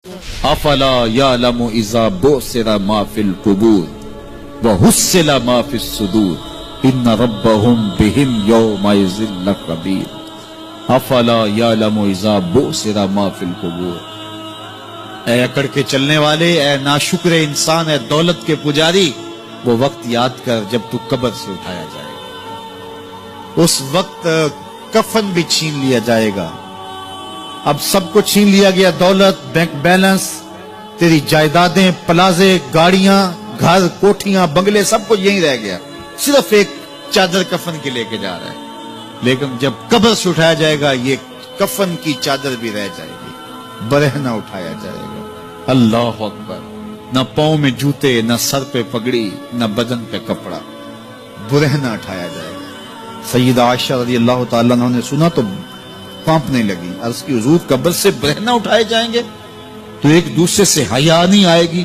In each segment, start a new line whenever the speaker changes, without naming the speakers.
افلا یعلم اذا بعثر ما فی القبور وحصل ما فی الصدور ان ربهم بهم یومئذ لخبیر۔ افلا یعلم اذا بعثر ما فی القبور۔ اے اکڑ کے چلنے والے، اے ناشکر انسان، اے دولت کے پجاری، وہ وقت یاد کر جب تو قبر سے اٹھایا جائے گا۔ اس وقت کفن بھی چھین لیا جائے گا۔ اب سب کو چھین لیا گیا، دولت، بینک بیلنس، تیری جائیدادیں، پلازے، گاڑیاں، گھر، کوٹھیاں، بنگلے، سب کچھ یہیں رہ گیا، صرف ایک چادر کفن کے لے کے جا رہا ہے۔ لیکن جب قبر سے اٹھایا جائے گا، یہ کفن کی چادر بھی رہ جائے گی، برہنہ اٹھایا جائے گا۔ اللہ اکبر۔ نہ پاؤں میں جوتے، نہ سر پہ پگڑی، نہ بدن پہ کپڑا، برہنہ اٹھایا جائے گا۔ سیدہ عائشہ رضی اللہ تعالیٰ عنہ نے سنا تو کانپنے لگی، عرض کی حضور قبر سے برہنہ اٹھائے جائیں گے تو ایک دوسرے سے حیا نہیں آئے گی؟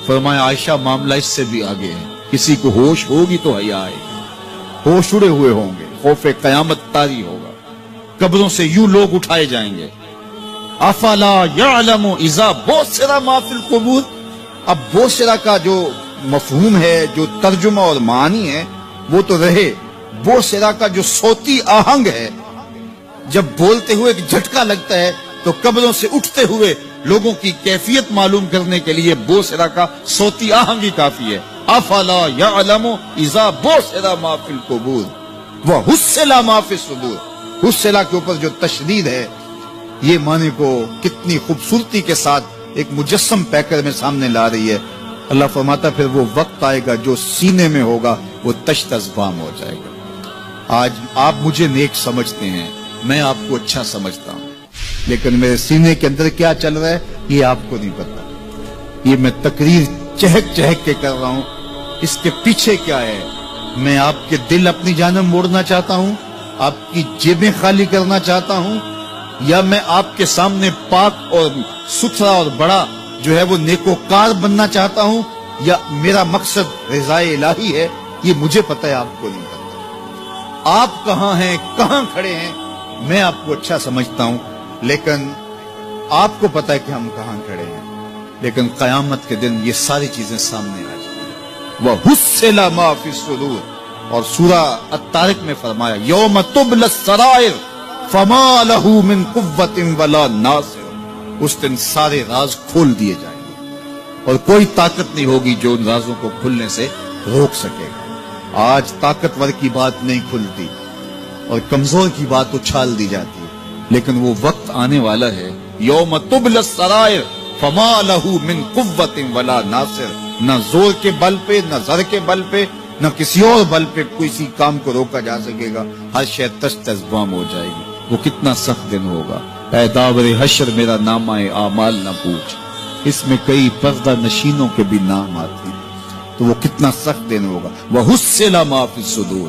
فرمایا عائشہ معاملہ اس سے بھی آگے ہے، کسی کو ہوش ہوگی تو حیا آئے گی، ہوش اڑے ہوئے ہوں گے، خوف قیامت طاری ہوگا، قبروں سے یوں لوگ اٹھائے جائیں گے۔ افلا یعلم اذا بعثر ما فی القبور۔ اب بعثر کا جو مفہوم ہے، جو ترجمہ اور معنی ہے وہ تو رہے، بعثر کا جو صوتی آہنگ ہے، جب بولتے ہوئے ایک جھٹکا لگتا ہے تو قبروں سے اٹھتے ہوئے لوگوں کی کیفیت معلوم کرنے کے لیے بعثر کا صوتی آہنگ ہی کافی ہے۔ افلا یعلم اذا بعثر ما فی القبور وحصل ما فی الصدور۔ حصل کے اوپر جو تشدید ہے، یہ معنی کو کتنی خوبصورتی کے ساتھ ایک مجسم پیکر میں سامنے لا رہی ہے۔ اللہ فرماتا پھر وہ وقت آئے گا جو سینے میں ہوگا وہ تشت ازبام ہو جائے گا۔ آج آپ مجھے نیک سمجھتے ہیں، میں آپ کو اچھا سمجھتا ہوں، لیکن میرے سینے کے اندر کیا چل رہا ہے یہ آپ کو نہیں پتا۔ یہ میں تقریر چہک چہک کے کر رہا ہوں، اس کے پیچھے کیا ہے؟ میں آپ کے دل اپنی جانب موڑنا چاہتا ہوں، آپ کی جیبیں خالی کرنا چاہتا ہوں، یا میں آپ کے سامنے پاک اور ستھرا اور بڑا جو ہے وہ نیکوکار بننا چاہتا ہوں، یا میرا مقصد رضائے الہی ہے؟ یہ مجھے پتا ہے، آپ کو نہیں پتا۔ آپ کہاں ہیں، کہاں کھڑے ہیں، میں آپ کو اچھا سمجھتا ہوں، لیکن آپ کو پتا ہے کہ ہم کہاں کھڑے ہیں۔ لیکن قیامت کے دن یہ ساری چیزیں سامنے آ جائیں گی۔ وَحُصِّلَ مَا فِي الصُّدُورِ۔ اور سورہ الطارق میں فرمایا یوم تبلی السرائر فما لَهُ مِن قُوَّةٍ وَلَا نَاصِرٍ۔ اس دن سارے راز کھول دیے جائیں گے اور کوئی طاقت نہیں ہوگی جو ان رازوں کو کھلنے سے روک سکے گا۔ آج طاقتور کی بات نہیں کھلتی اور کمزور کی بات اچھال دی جاتی ہے، لیکن وہ وقت آنے والا ہے یوم تبلی السرائر فما لَهُ مِن قُوَّةٍ وَلَا نَاصِرٍ۔ نہ زور کے بل پہ، نہ زر کے بل پہ، نہ کسی اور بل پہ کسی کام کو روکا جا سکے گا، ہر شے تشت ازبام ہو جائے گی۔ وہ کتنا سخت دن ہوگا۔ اے داور حشر میرا نامہ اعمال نہ پوچھ، اس میں کئی پردہ نشینوں کے بھی نام آتے ہیں، تو وہ کتنا سخت دن ہوگا۔ وَحُصِّلَ مَا فِي الصُّدُورِ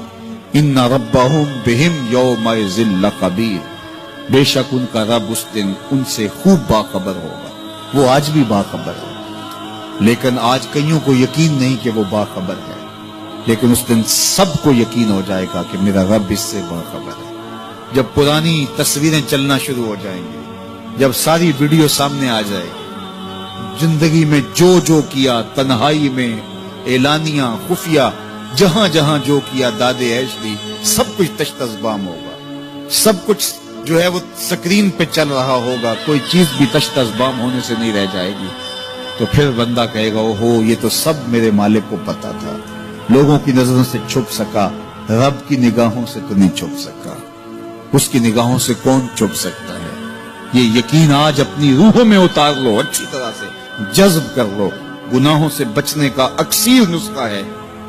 إِنَّ رَبَّهُمْ بِهِمْ يَوْمَئِذٍ لَخَبِيرٌ۔ بے شک ان کا رب اس دن ان سے خوب باخبر ہوگا۔ وہ آج بھی باخبر ہے، لیکن آج کئیوں کو یقین نہیں کہ وہ باخبر ہے، لیکن اس دن سب کو یقین ہو جائے گا کہ میرا رب اس سے باخبر ہے۔ جب پرانی تصویریں چلنا شروع ہو جائیں گی، جب ساری ویڈیو سامنے آ جائے گی، زندگی میں جو جو کیا، تنہائی میں، اعلانیہ، خفیہ، جہاں جہاں جو کیا، داد عیش دی، سب کچھ تشت ازبام ہوگا۔ سب کچھ جو ہے وہ سکرین پہ چل رہا ہوگا، کوئی چیز بھی تشت ازبام ہونے سے نہیں رہ جائے گی۔ تو پھر بندہ کہے گا اوہو یہ تو سب میرے مالک کو پتا تھا، لوگوں کی نظروں سے چھپ سکا، رب کی نگاہوں سے تو نہیں چھپ سکا۔ اس کی نگاہوں سے کون چھپ سکتا ہے؟ یہ یقین آج اپنی روحوں میں اتار لو، اچھی طرح سے جذب کر لو۔ گناہوں سے بچنے کا اکثیر نسخہ ہے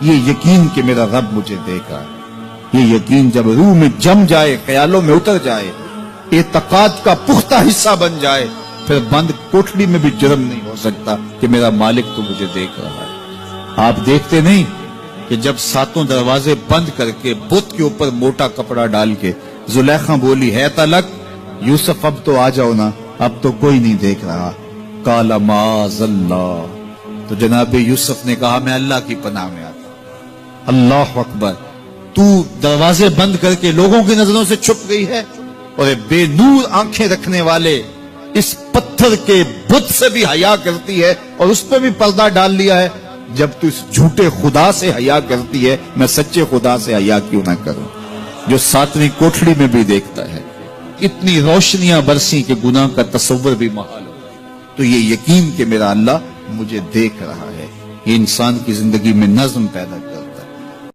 یہ یقین کہ میرا رب مجھے دیکھ رہا ہے۔ یہ یقین جب روح میں جم جائے، خیالوں میں اتر جائے، اعتقاد کا پختہ حصہ بن جائے، پھر بند کوٹڑی میں بھی جرم نہیں ہو سکتا کہ میرا مالک تو مجھے دیکھ رہا ہے۔ آپ دیکھتے نہیں کہ جب ساتوں دروازے بند کر کے بت کے اوپر موٹا کپڑا ڈال کے زلیخا بولی ہے تلک یوسف اب تو آ جاؤ نا، اب تو کوئی نہیں دیکھ رہا، قال معاذ اللہ، تو جناب یوسف نے کہا میں اللہ کی پناہ میں آتا ہوں۔ اللہ اکبر۔ تو دروازے بند کر کے لوگوں کی نظروں سے چھپ گئی ہے، اور بے نور آنکھیں رکھنے والے اس پتھر کے بت سے بھی حیا کرتی ہے اور اس پہ بھی پردہ ڈال لیا ہے. جب تو اس جھوٹے خدا سے حیا کرتی ہے، میں سچے خدا سے حیا کیوں نہ کروں جو ساتویں کوٹھڑی میں بھی دیکھتا ہے. اتنی روشنیاں برسی کہ گناہ کا تصور بھی محال ہو. تو یہ یقین کہ میرا اللہ مجھے دیکھ رہا ہے، یہ انسان کی زندگی میں نظم پیدا کرتا ہے.